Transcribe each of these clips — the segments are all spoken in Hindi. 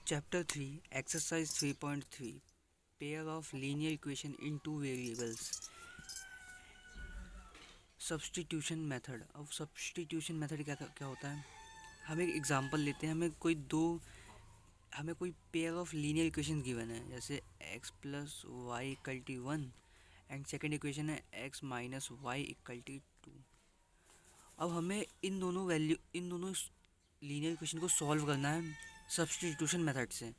Chapter 3 Exercise 3.3 Pair of linear equation in two variables. Substitution method. अब सब्स्टिट्यूशन मेथड क्या क्या होता है. हम एक एग्जांपल लेते हैं. हमें कोई pair of linear equation given है, जैसे x plus y equal to 1 and second equation है x minus y equal to 2. अब हमें इन दोनों लीनियर इक्वेशन को सॉल्व करना है सब्स्टिट्यूशन मेथड से.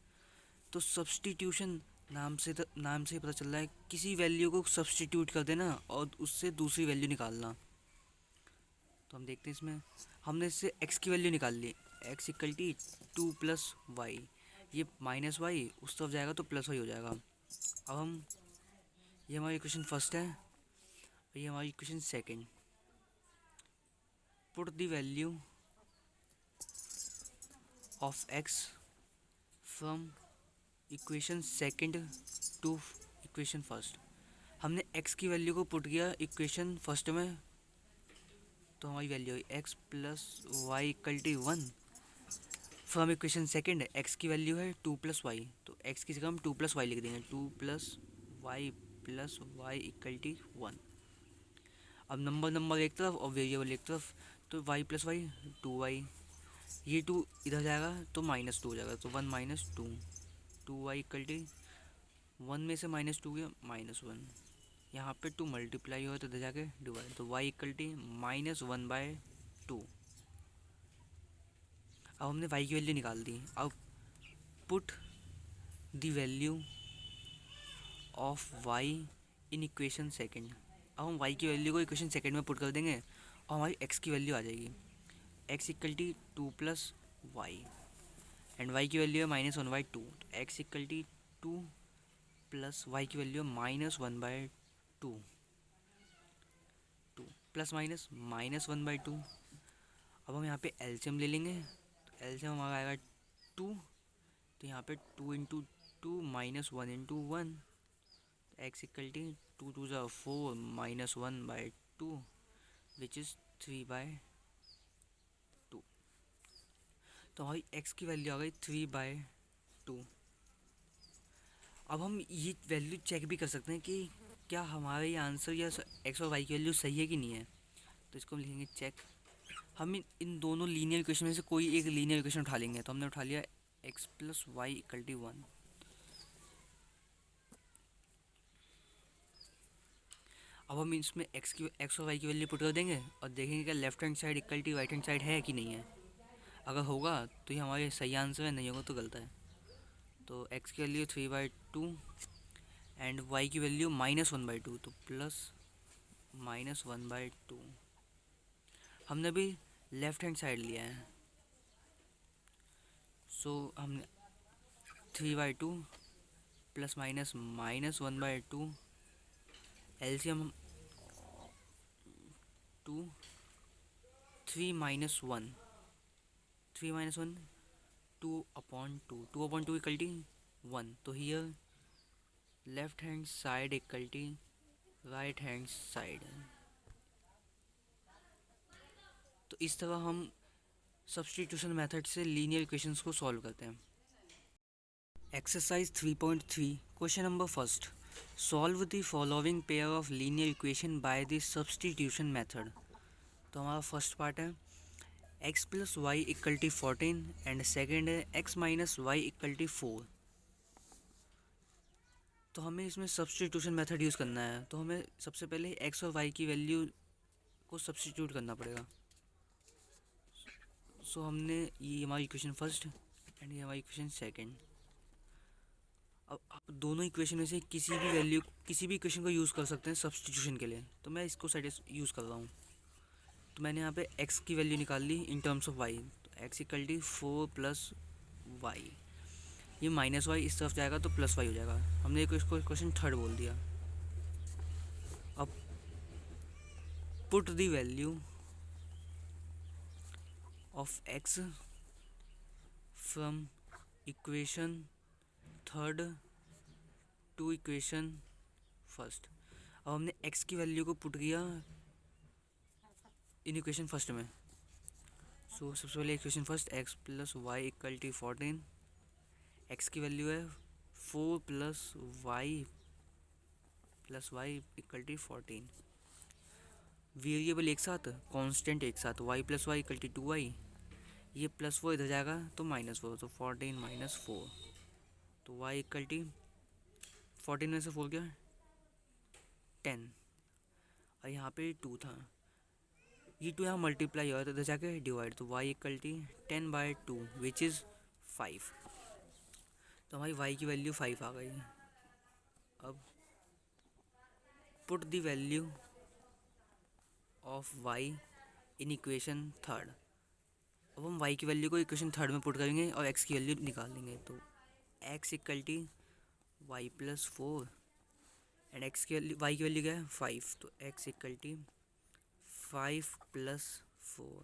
तो सब्स्टिट्यूशन नाम से ही पता चल रहा है, किसी वैल्यू को सब्स्टिट्यूट कर देना और उससे दूसरी वैल्यू निकालना. तो हम देखते हैं इसमें हमने इससे x की वैल्यू निकाल ली. x equal to 2 plus y. ये माइनस वाई उस तरफ जाएगा तो प्लस वाई हो जाएगा. अब हम ये हमारी इक्वेशन फर्स्ट है और ये हमारी equation second. Put the value of x from equation second to equation first. हमने x की वैल्यू को पुट किया इक्वेशन फर्स्ट में, तो हमारी वैल्यू है x plus y equal to 1. From equation second x की वैल्यू है 2 प्लस वाई, तो x की जगह हम 2 प्लस वाई लिख देंगे. 2 प्लस वाई इक्वल टू 1. अब नंबर एक तरफ और वेरिएबल एक तरफ, तो y प्लस वाई 2y. ये 2 इधर जाएगा तो -2 हो जाएगा, तो 1 माइनस 2y इक्वल टू 1 में से -2 गया -1. यहाँ पे 2 मल्टीप्लाई हो तो इधर जाके डिवाइड, तो y इक्वल टू -1/2. अब हमने y की वैल्यू निकाल दी. अब put the value of y in equation second. अब हम y की वैल्यू को इक्वेशन सेकंड में पुट कर देंगे और हमारी x की वैल्यू आ जाएगी. x equal to 2 plus y and y की वैल्यू है -1/2, तो x equal to 2 plus y की वैल्यू है -1/2. 2 प्लस -1/2. अब हम यहाँ पे एलसीएम ले लेंगे, तो एलसीएम हमारा आएगा 2, तो यहाँ पे 2 into 2 -1 into 1, x equal to 2 2 ज़ा 4 -1/2 विच इज़ 3/2. तो हमारी x की वैल्यू आ गई 3/2. अब हम ये वैल्यू चेक भी कर सकते हैं कि क्या हमारा ये आंसर या x और y की वैल्यू सही है कि नहीं है. तो इसको हम लिखेंगे चेक. हम इन दोनों लीनियर इक्वेशन में से कोई एक लीनियर इक्वेशन उठा लेंगे. तो हमने उठा लिया x plus y equal to 1. अब हम इसमें x और y की वैल्यू पुट कर देंगे और देखेंगे कि left hand side equal to right hand side है कि नहीं है. अगर होगा तो ये हमारे सही आंसर है, नहीं होगा तो गलत है. तो x की वैल्यू 3/2 एंड y की वैल्यू -1/2, तो प्लस -1/2. हमने भी लेफ्ट हैंड साइड लिया है, सो हमने 3/2 plus minus -1/2. LCM 2 3 minus 1 2/2 2/2 equal to 1. तो here left hand side equal to right hand side. तो इस तरह हम सब्स्टिट्यूशन मेथड से लीनियर इक्वेशंस को सॉल्व करते हैं. Exercise 3.3 question number first. Solve the following pair of linear equation by the substitution method. तो हमारा फर्स्ट पार्ट है x plus y equal to 14 and second है x minus y equal to 4. तो हमें इसमें सब्स्टिट्यूशन मेथड यूज़ करना है. तो हमें सबसे पहले x और y की वैल्यू को सब्स्टिट्यूट करना पड़ेगा. सो हमने ये हमारी इक्वेशन फर्स्ट एंड ये हमारी इक्वेशन सेकंड. अब आप दोनों इक्वेशन में से किसी भी इक्वेशन को यूज़ कर सकते हैं सब्स्टिट्यूशन के लिए. तो मैं इसको यूज़ कर रहा हूँ. तो मैंने यहाँ पे x की वैल्यू निकाल ली इन टर्म्स ऑफ y. तो x equal to 4 plus y. ये माइनस वाई इस तरफ जाएगा तो प्लस वाई हो जाएगा. हमने इसको इक्वेशन थर्ड बोल दिया. अब put the value of x from equation third to equation first. अब हमने x की वैल्यू को पुट किया इन इक्वेशन फर्स्ट में. सो सबसे पहले equation first x plus y equal to 14 x की वैल्यू है 4 plus y equal to 14। Variable एक साथ, कांस्टेंट एक साथ, y plus y equal to 2y, ये +4 इधर जाएगा तो -4, तो 14 माइनस 4, तो y इक्वल टू 14 में से 4 क्या 10, और यहाँ पे 2 था, ये 2 यहाँ मल्टीप्लाई हुआ तो इधर जाके डिवाइड, तो y equal to 10/2 which is 5। तो हमारी y की वैल्यू 5 आ गई। अब put the value of y in equation third. अब हम y की वैल्यू को इक्वेशन थर्ड में पुट करेंगे और x की वैल्यू निकालेंगे, तो x equal to y plus 4 and x की वैल्यू y की वैल्यू क्या है 5, तो x इक्वल टू 5 प्लस 4,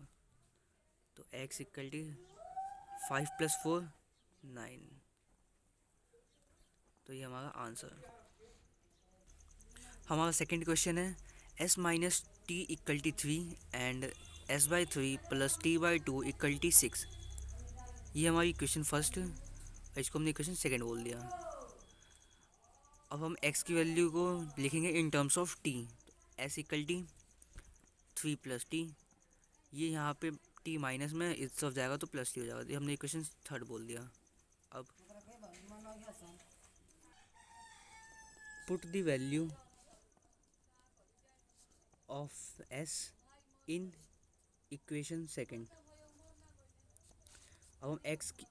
तो x इक्वल टू 5 प्लस 4 9, तो ये हमारा आंसर। हमारा सेकंड क्वेश्चन है s minus t equal to 3 and s/3 plus t/2 equal to 6। ये हमारी इक्वेशन फर्स्ट, इसको हमने इक्वेशन सेकंड बोल दिया। अब हम x की वैल्यू को लिखेंगे in terms of t, s equal to 3 plus t, ये यहाँ पे t माइनस में इस तरफ जाएगा तो प्लस टी हो जाएगा, ये हमने इक्वेशन थर्ड बोल दिया। अब put the value of s in equation second. अब हम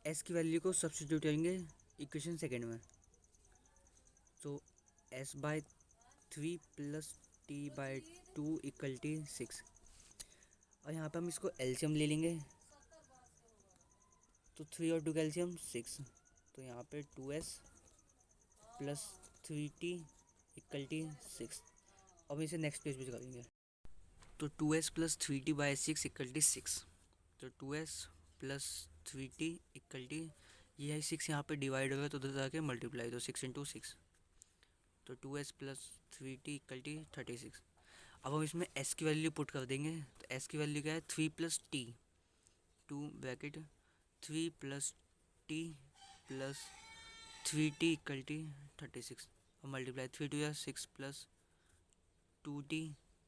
s की वैल्यू को सब्स्टिट्यूट करेंगे इक्वेशन सेकंड में, तो s/3 plus t/2 equal to 6, और यहाँ पे हम इसको एलसीएम ले लेंगे, तो 3 और 2 का एलसीएम 6, तो यहाँ पे 2s plus 3t equal to 6। अब इसे नेक्स्ट पेज पे करेंगे, तो 2s plus 3t/6 equal to 6, तो 2s plus 3t equal to, ये है 6 यहाँ पे डिवाइड हो गया तो उधर जाके मल्टीप्लाई, तो 6 इंटू 6, तो 2s plus 3t equal to 36। अब हम इसमें s की वैल्यू पुट कर देंगे, तो s की वैल्यू क्या है 3 plus t, 2 bracket 3 plus t plus 3t equal to 36, और मल्टीप्लाई 3 2 या 6 plus 2t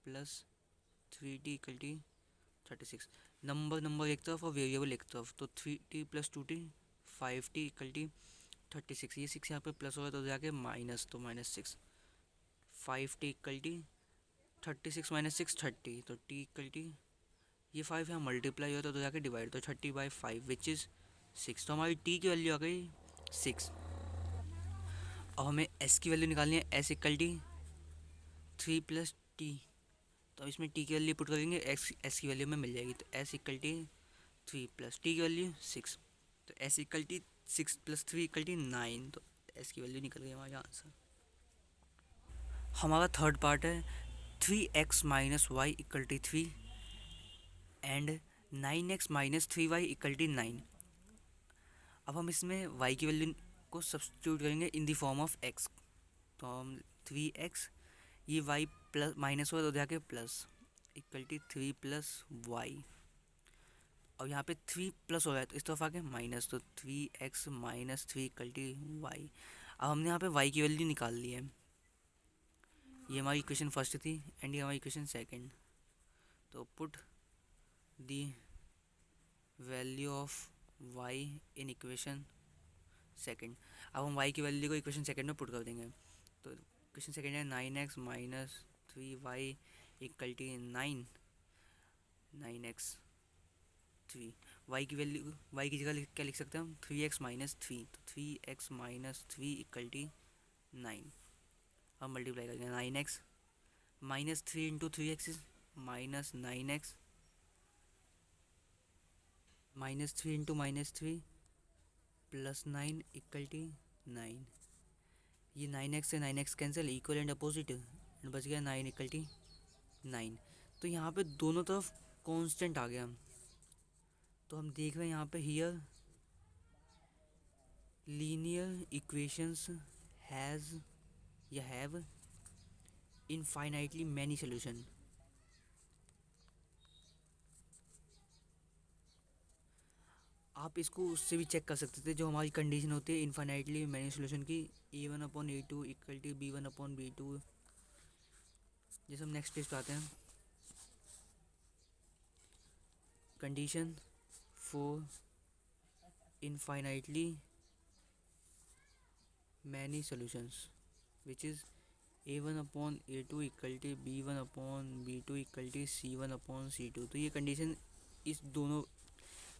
plus 3t equal to 36। Number एक तरफ और वेरिएबल एक तरफ, तो 3t plus 2t 5t equal to 36, ये 6 यहाँ पे प्लस होगा तो जाके माइनस, तो -6, 5t इक्वल टू 36 माइनस 6 30, तो t इक्वल टू, ये 5 यहाँ मल्टीप्लाई होता तो जाके डिवाइड, तो 30/5 विच इज़ 6, तो हमारी t की वैल्यू आ गई 6। अब हमें s की वैल्यू निकालनी है, s equal to 3 plus t, तो इसमें t की वैल्यू पुट करेंगे s की वैल्यू में मिल जाएगी, तो s equal to 3 plus t की वैल्यू 6, तो s equal to 6 plus 3 equal to 9, तो s की वैल्यू निकल गई हमारा आंसर। हमारा थर्ड पार्ट है 3x minus y equal to 3 and 9x minus 3y equal to 9। अब हम इसमें y की वैल्यू को सब्स्टिट्यूट करेंगे in the form of x, तो हम 3x, ये y प्लस माइनस हो तो जाके plus equal to 3 plus y, और यहाँ पे 3 प्लस हो रहा है तो इस तरफ आके माइनस, तो 3x minus 3 equal to Y. अब हमने यहाँ पे y की वैल्यू निकाल ली है, ये हमारी इक्वेशन फर्स्ट थी एंड ये हमारी इक्वेशन सेकंड, तो put the value of y in equation second. अब हम y की वैल्यू को इक्वेशन सेकंड में पुट कर देंगे, तो इक्वेशन सेकंड है 9x minus 3y equal to 9x 3, y की वैल्यू y की जगह क्या लिख सकते हैं हम 3x माइनस 3, तो 3x माइनस 3 इक्वल टू 9। अब मल्टीप्लाई करेंगे 9x minus 3 into 3x is minus 9x, minus 3 into minus 3 plus 9 equal to 9, ये 9x से 9x cancel, equal and opposite, and बच गया 9 इक्वल टू 9। तो यहाँ पे दोनों तरफ कांस्टेंट आ गया, तो हम देख रहे हैं यहाँ पे हियर लीनियर इक्वेशंस हैज़ या हैव इनफाइनाइटली मैनी सॉल्यूशन। आप इसको उससे भी चेक कर सकते थे, जो हमारी कंडीशन होती है इनफाइनाइटली मैनी सोल्यूशन की, A1/A2 इक्वल टू B1/B2। जैसे हम नेक्स्ट पेज पे आते हैं, condition for infinitely many solutions which is A1/A2 equal to B1/B2 equal to C1/C2। तो ये कंडीशन इस दोनों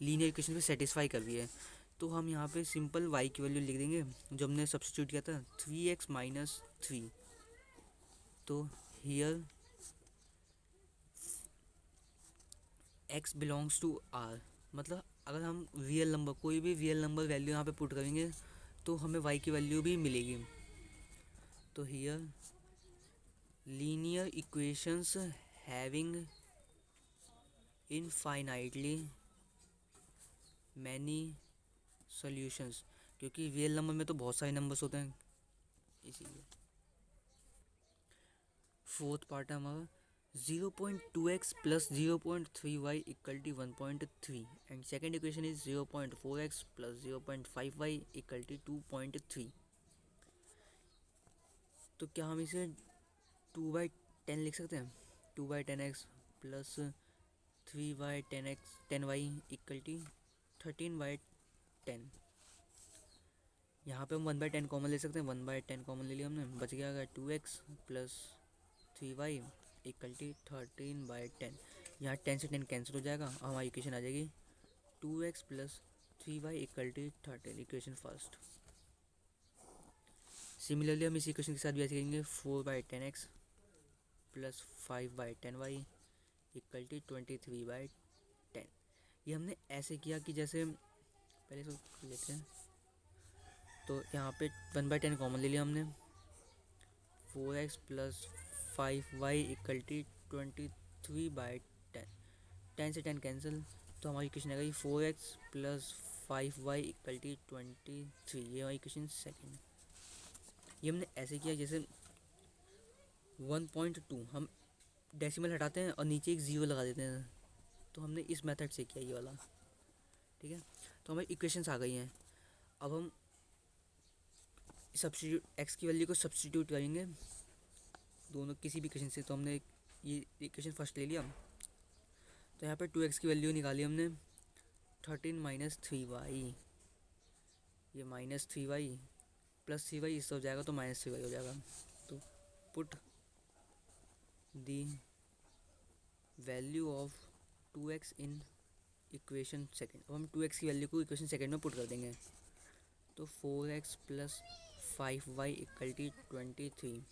लीनियर इक्वेशन पे सेटिस्फाई कर रही है। तो हम यहाँ पे सिंपल y की वैल्यू लिख देंगे जो हमने सब्स्टिट्यूट किया था, 3x-3। तो here x belongs to r, मतलब अगर हम रियल नंबर, कोई भी रियल नंबर वैल्यू यहाँ पे पुट करेंगे तो हमें y की वैल्यू भी मिलेगी। तो here linear equations having infinitely many solutions, क्योंकि रियल नंबर में तो बहुत सारे नंबर्स होते हैं इसीलिए। फोर्थ पार्ट है हमारा 0.2x plus 0.3y equal to 1.3 and second equation is 0.4x plus 0.5y equal to 2.3। तो क्या हम इसे 2/10 लिख सकते हैं? 2/10x plus 3/10y equal to 13/10। यहाँ पे हम 1/10 कॉमन ले सकते हैं, 1/10 कॉमन ले लिया हमने, बच गया अगर 2x plus 3y equal to 13/10। यहाँ 10 से 10 कैंसिल हो जाएगा और हमारी इक्वेशन आ जाएगी 2x plus 3y equal to 13, equation first. Similarly हम इस इक्वेशन के साथ भी ऐसे करेंगे, 4/10x plus 5/10y equal to 23/10। ये हमने ऐसे किया कि जैसे पहले इसको लेते हैं, तो यहाँ पे 1/10 कॉमन ले लिया हमने, 4x plus 5y equal to 23/10। 10 से 10 कैंसिल, तो हमारी इक्वेशन आ गई 4x plus 5y equal to 23। ये हमारी इक्वेशन सेकेंड। ये हमने ऐसे किया जैसे 1.2 हम डेसिमल हटाते हैं और नीचे एक ज़ीरो लगा देते हैं, तो हमने इस मेथड से किया ये वाला, ठीक है। तो हमारी इक्वेशंस आ गई हैं। अब हम सब्स्टिट्यूट x की वैल्यू को सब्स्टिट्यूट करेंगे दोनों किसी भी इक्वेशन से। तो हमने ये इक्वेशन फर्स्ट ले लिया, तो यहाँ पे 2x की वैल्यू निकाली हमने, 13 माइनस 3y, ये माइनस 3y प्लस 3y इससे हो जाएगा तो माइनस 3y हो जाएगा। तो put the value of 2x in equation second. अब हम 2x की वैल्यू को इक्वेशन सेकेंड में पुट कर देंगे, तो 4x plus 5y equal to 23।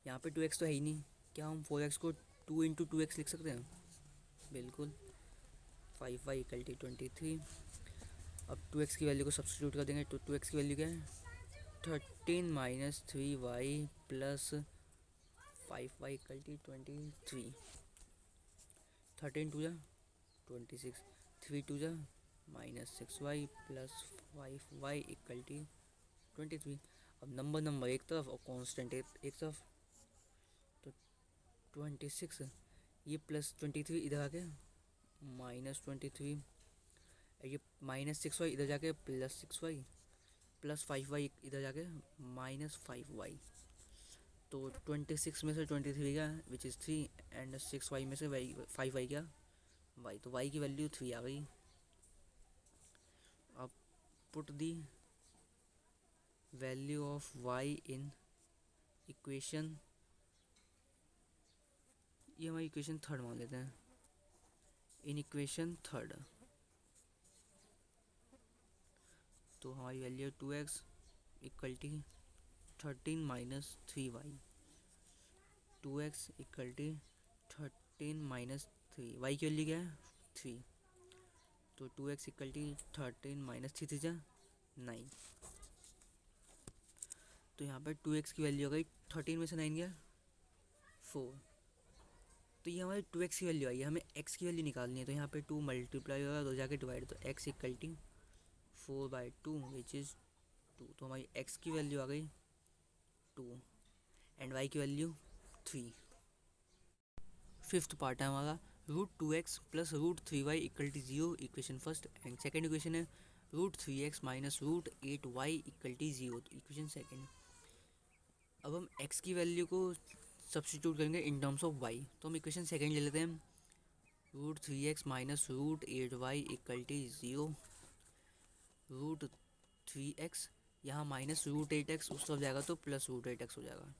यहाँ पे 2x तो है ही नहीं, क्या हम 4x को 2 इंटू 2x लिख सकते हैं? बिल्कुल। 5y equal to 23। अब 2x की वैल्यू को सब्स्टिट्यूट कर देंगे, तो 2x की वैल्यू क्या है? 13 minus 3y plus 5y equal to 23। 13 two जा 26, 3 टू जा minus 6y plus 5y equal to 23। अब नंबर एक तरफ और कांस्टेंट एक तरफ, तो 26 ये प्लस 23 इधर आके माइनस 23, ये माइनस 6y इधर जाके प्लस 6y प्लस 5y इधर जाके माइनस 5y। तो 26 में से 23 गया विच इज़ 3 एंड 6y में से 5y गया y, तो y की वैल्यू 3 आ गई। अब put the value of y in equation, ये हमारी इक्वेशन थर्ड मान लेते हैं, इन इक्वेशन थर्ड। तो हमारी value 2x equal to 13 minus 3y, 2x equal to 13 minus 3, y की वैल्यू क्या है? 3, तो 2x इक्वल टू 13 माइनस 3 जा 9। तो यहाँ पर 2x की वैल्यू हो गई, 13 में से 9 गया 4, तो ये हमारी 2x की वैल्यू आई है। हमें x की वैल्यू निकालनी है, तो यहाँ पे 2 मल्टीप्लाई होगा तो जाके डिवाइड, तो x equal to 4/2 which is 2। तो हमारी x की वैल्यू आ गई 2 एंड y की वैल्यू 3। फिफ्थ पार्ट है हमारा, √2x plus √3y equal to 0, equation first. And second equation है root three x minus root eight y equal to zero. तो इक्वेशन सेकेंड। अब हम x की वैल्यू को सब्स्टिट्यूट करेंगे इन टर्म्स ऑफ y। तो हम इक्वेशन सेकेंड ले लेते हैं, root three x minus root eight y equal to zero. Root three x यहाँ माइनस रूट एट एक्स उस तरफ जाएगा तो प्लस रूट एट एक्स हो जाएगा,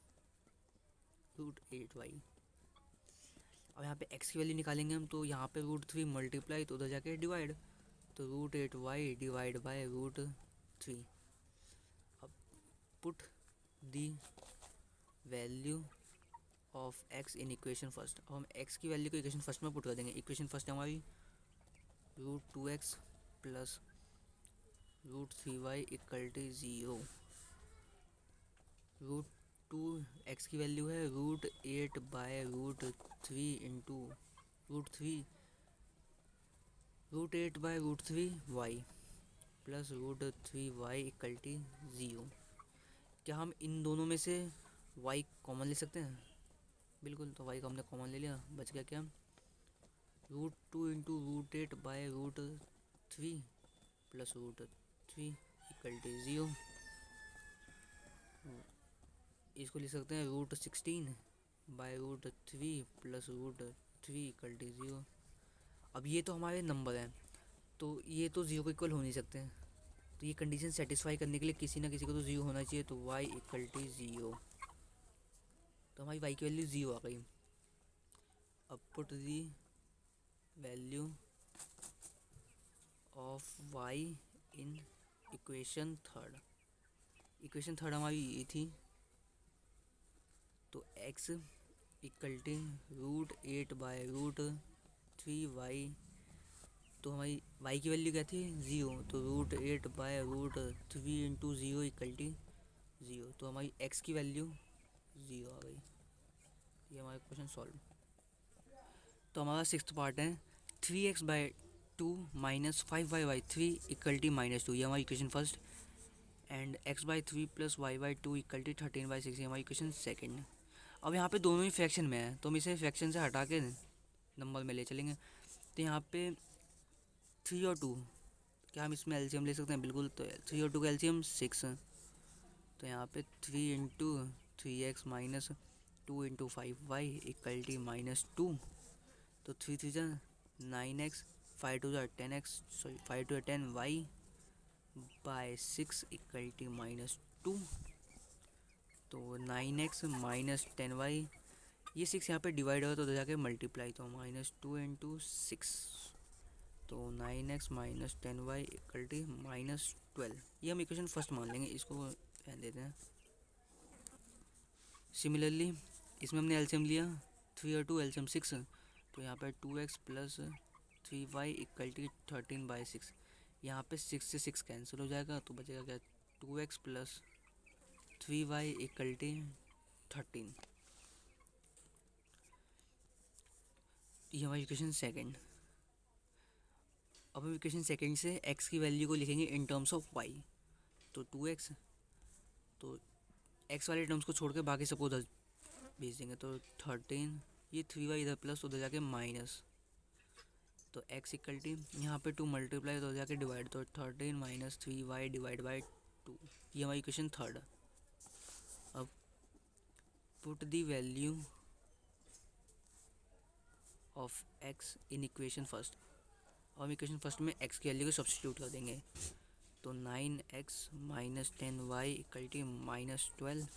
रूट एट वाई। अब यहाँ पे x की वैल्यू निकालेंगे हम, तो यहाँ पे रूट थ्री मल्टीप्लाई तो उधर जाके डिवाइड, तो root eight y divide by root three. अब put the value of x in equation first. अब हम x की वैल्यू को इक्वेशन फर्स्ट में पुट कर देंगे। इक्वेशन फर्स्ट है हमारी root two x plus root three y equal to zero. Root two x की वैल्यू है root eight by root three into root eight by root three y plus root three y equal to zero. क्या हम इन दोनों में से y कॉमन ले सकते हैं? बिल्कुल। तो y को हमने कॉमन ले लिया, बच गया क्या, root two into root eight by root three plus root three equal to zero. इसको लिख सकते हैं root sixteen by root three plus root three equal to zero. अब ये तो हमारे नंबर हैं, तो ये तो ज़ीरो को इक्वल हो नहीं सकते हैं, तो ये कंडीशन सेटिस्फाई करने के लिए किसी ना किसी को तो ज़ीरो होना चाहिए। तो y इक्वल टू ज़ीरो, तो हमारी y की वैल्यू ज़ीरो आ गई। अब put the value of y in equation third. Equation third हमारी ये थी, तो x equal to root eight by root three y. तो हमारी y की वैल्यू क्या थी, ज़ीरो, तो root eight by root three into zero equal to zero. तो हमारी x की वैल्यू ज़ीरो आ गई। ये हमारा क्वेश्चन सॉल्व। तो हमारा सिक्स्थ पार्ट है, three x by two minus five y by three equal to minus two. ये हमारी equation first. And x by three plus y by two equal to 13/6, ये हमारी इक्वेशन सेकेंड। अब यहाँ पे दोनों ही फ्रैक्शन में है, तो हम इसे फ्रैक्शन से हटा के नंबर में ले चलेंगे। तो यहाँ पे थ्री और टू, क्या हम इसमें एलसीएम ले सकते हैं? बिल्कुल। तो थ्री और टू का एलसीएम सिक्स। तो यहाँ पे three into three x minus two into five y equal to minus two. तो थ्री थ्री जा नाइन एक्स, फाइव टू जा ten x, sorry five two जा ten y by six equal to minus two. तो nine x minus ten y, ये सिक्स यहाँ पे डिवाइड होगा तो उधर जाके मल्टीप्लाई, तो माइनस टू इंटू सिक्स। तो nine x minus ten y equal to minus twelve. ये हम इक्वेशन फर्स्ट मान लेंगे, इसको रहने देते हैं। सिमिलरली इसमें हमने एलसीएम लिया, थ्री और टू एलसीएम सिक्स, तो यहाँ पर two x plus three y equal to 13/6। यहाँ पे सिक्स से सिक्स कैंसिल हो जाएगा, तो बचेगा क्या, two x plus three y equal to 13। ये हमारी इक्वेशन सेकेंड। अब हम इक्वेशन सेकेंड से x की वैल्यू को लिखेंगे इन टर्म्स ऑफ y। तो टू एक्स, तो x वाले टर्म्स को छोड़ के बाकी सबको उधर भेज देंगे, तो 13, ये थ्री वाई इधर प्लस उधर जाके माइनस, तो x इक्वल टू यहाँ पे टू मल्टीप्लाई तो जाके डिवाइड, तो 13 minus three y divide by two. ये हमारी इक्वेशन थर्ड। अब put the value of x in equation first. और हम इक्वेशन फर्स्ट में x की वैल्यू को सब्स्टिट्यूट कर देंगे, तो nine x minus ten y equal to minus twelve.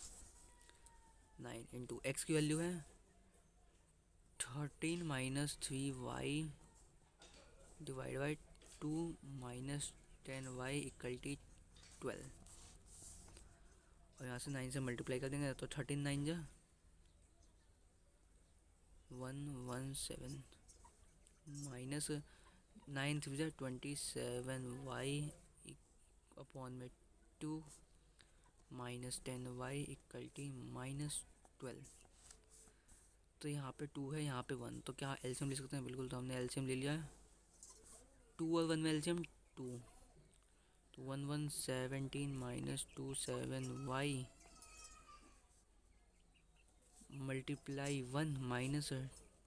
Nine into x की वैल्यू है 13 minus three y divide by two minus ten y equal to 12। और यहाँ से 9 से मल्टीप्लाई कर देंगे, तो 13 9 जा 117 माइनस 9 3 जा 27 वाई अपॉन में 2 minus 10 y equal to minus 12। तो यहाँ पे 2 है, यहाँ पे 1, तो क्या एलसीएम ले सकते हैं? बिल्कुल। तो हमने एलसीएम ले लिया है, 2 और 1 में एलसीएम 2, तो 17 minus 27 y multiply 1 minus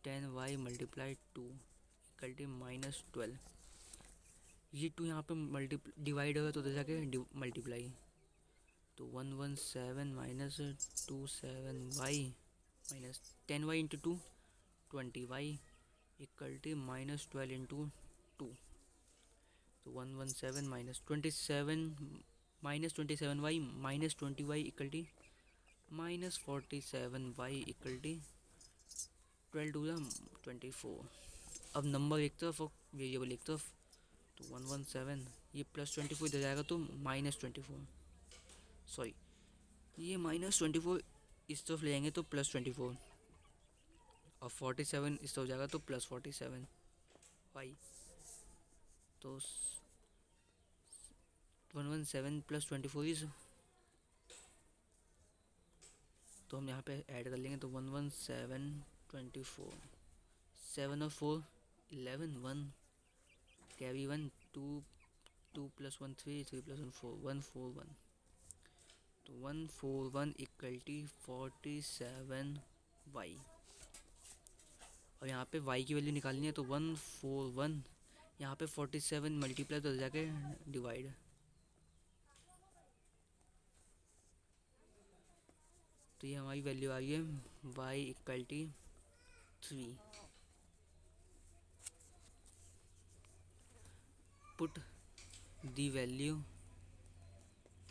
10 y multiply 2 equal to minus 12। ये टू यहाँ पे डिवाइड होगा तो उधर जाके मल्टीप्लाई। तो 117 minus 27y minus 10y into two 20y equal to minus 12 into two. तो 117 minus 27 minus 27y minus 20y equal to minus 47y equal to 12 two 24। अब नंबर एक तरफ और वेरिएबल एक तरफ। तो 117 ये प्लस 24 इधर जाएगा तो माइनस 24, सॉरी ये माइनस 24 इस तरफ ले जाएंगे तो प्लस 24 और 47 इस तरफ जाएगा तो प्लस 47 वाई। तो 117 प्लस 24 इज, तो हम यहाँ पे ऐड कर लेंगे। तो 117 24 7 और 4 11 1 कैरी 1 2 2 प्लस 1 3 3 प्लस 1 4 1 4 1। तो 141 इक्वल टू 47y। और यहाँ पे y की वैल्यू निकालनी है। तो 141 यहाँ पे 47 मल्टीप्लाई तो जाके डिवाइड। तो ये हमारी वैल्यू आ रही है y equal to 3। Put the value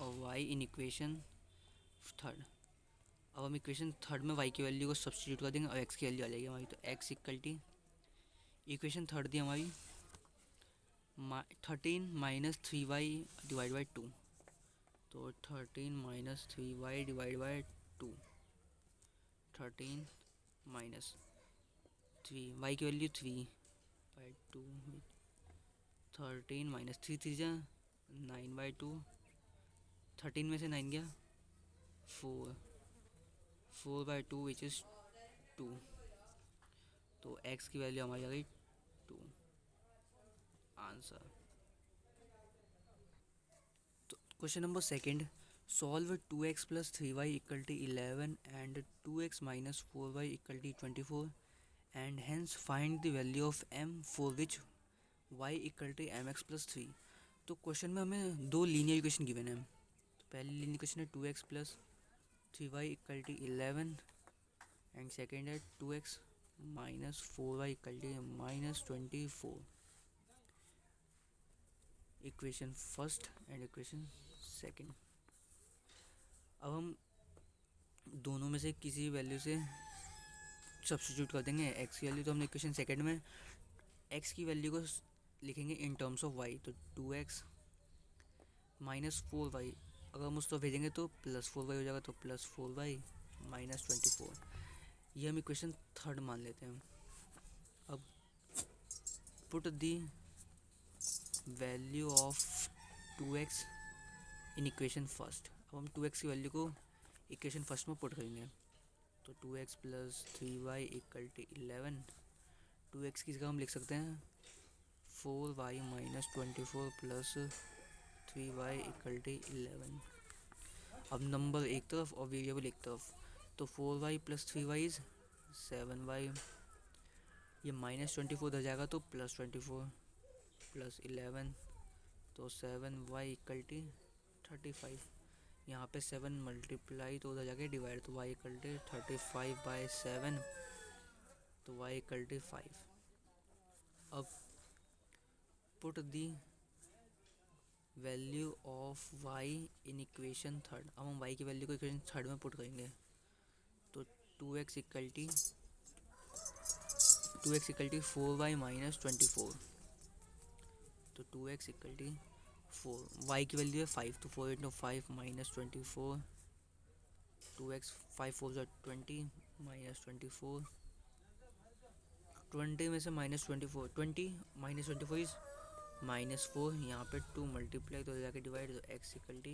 of y in equation third. अब हम इक्वेशन थर्ड में y की वैल्यू को सब्स्टिट्यूट कर देंगे और x की वैल्यू आ जाएगी हमारी। तो x equal to equation third the हमारी 13 माइनस 3y डिवाइड बाई 2। तो 13 minus 3y divide by 2। 13 minus 3 y की वैल्यू 3 बाई 2। 13 माइनस 3 3 जा 9 बाई 2। 13 में से 9 गया 4 4 बाई 2 विच इज़ 2। तो x की वैल्यू हमारी आ गई 2। आंसर। तो question number second, solve 2x plus 3y equal to 11 and 2x minus 4y equal to 24 and hence find the value of m for which y equal to mx plus 3। तो क्वेश्चन में हमें दो लीनियर इक्वेशन गिवन है। तो पहली लीनियर इक्वेशन है 2x plus 3y equal to 11 and second है 2x minus 4y equal to minus 24। Equation first and equation second. अब हम दोनों में से किसी वैल्यू से सब्स्टिट्यूट कर देंगे x की वैल्यू। तो हमने इक्वेशन सेकंड में x की वैल्यू को लिखेंगे इन टर्म्स ऑफ y। तो 2x माइनस 4y अगर हम उस तरफ भेजेंगे तो प्लस 4y हो जाएगा। तो प्लस 4y माइनस 24। ये हम इक्वेशन थर्ड मान लेते हैं। अब put the value of 2x in equation first. अब हम 2x की वैल्यू को इक्वेशन फर्स्ट में पुट करेंगे। तो 2x plus 3y equal to 11। 2x की जगह हम लिख सकते हैं 4y minus 24 plus 3y equal to 11। अब नंबर एक तरफ और वेरिएबल एक तरफ। तो 4y plus 3y is 7y। ये माइनस 24 उधर जाएगा तो प्लस 24 प्लस 11। तो 7y इक्वल टू 35। यहाँ पे 7 मल्टीप्लाई तो उधर जाके डिवाइड। तो y इक्वल टू 35 बाई 7। तो y इक्वल टू 5। अब put the value of y in equation third. अब हम y की वैल्यू को इक्वेशन थर्ड में पुट करेंगे। तो 2x equal to 4y minus 24। तो 2x इक्वल टू 4, y की वैल्यू है 5। तो 4 इंटू 5 माइनस 24। 2x 5 4 जो 20 माइनस 24। 20 में से माइनस 24 20 माइनस 24 इज माइनस 4। यहाँ पे 2 मल्टीप्लाई तो जाके डिवाइड। तो x equal to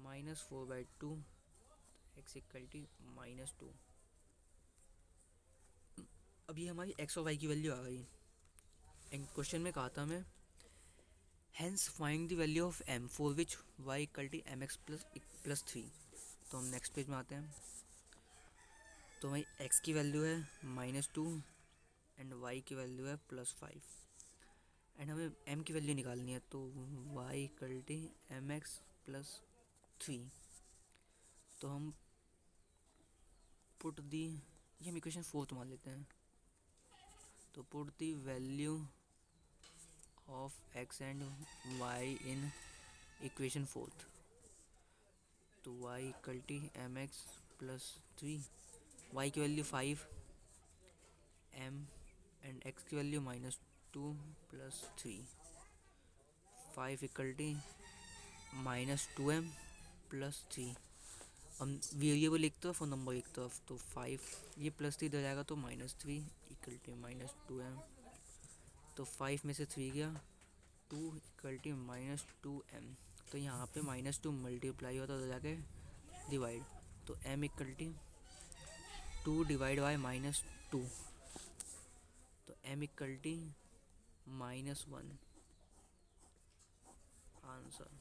minus 4 by 2। x equal to minus 2। अब ये हमारी x और y की वैल्यू आ गई। एंड क्वेश्चन में कहा था हमें hence find the value of m for which y equal to mx plus 3। तो हम नेक्स्ट पेज में आते हैं। तो हमारी x की वैल्यू है -2 एंड y की वैल्यू है +5 एंड हमें m की वैल्यू निकालनी है, तो y equal to m x plus 3। तो हम पुट दी, ये हम इक्वेशन 4 मान लेते हैं, तो put the value of x and y in equation 4। तो y equal to m x plus 3, y की वैल्यू 5, m एंड x की value -2 plus 3, 5 equal to -2m plus 3। हम वेरिएबल एक तरफ और नंबर एक तरफ, तो 5 ये +3 इधर जाएगा तो -3 इक्वल टू -2m। तो 5 में से 3 गया, 2 इक्वल टू -2m। तो यहाँ पे -2 मल्टीप्लाई होता है तो जाके डिवाइड, तो m equal to 2 divide by -2, तो m इक्वल टू -1 आंसर।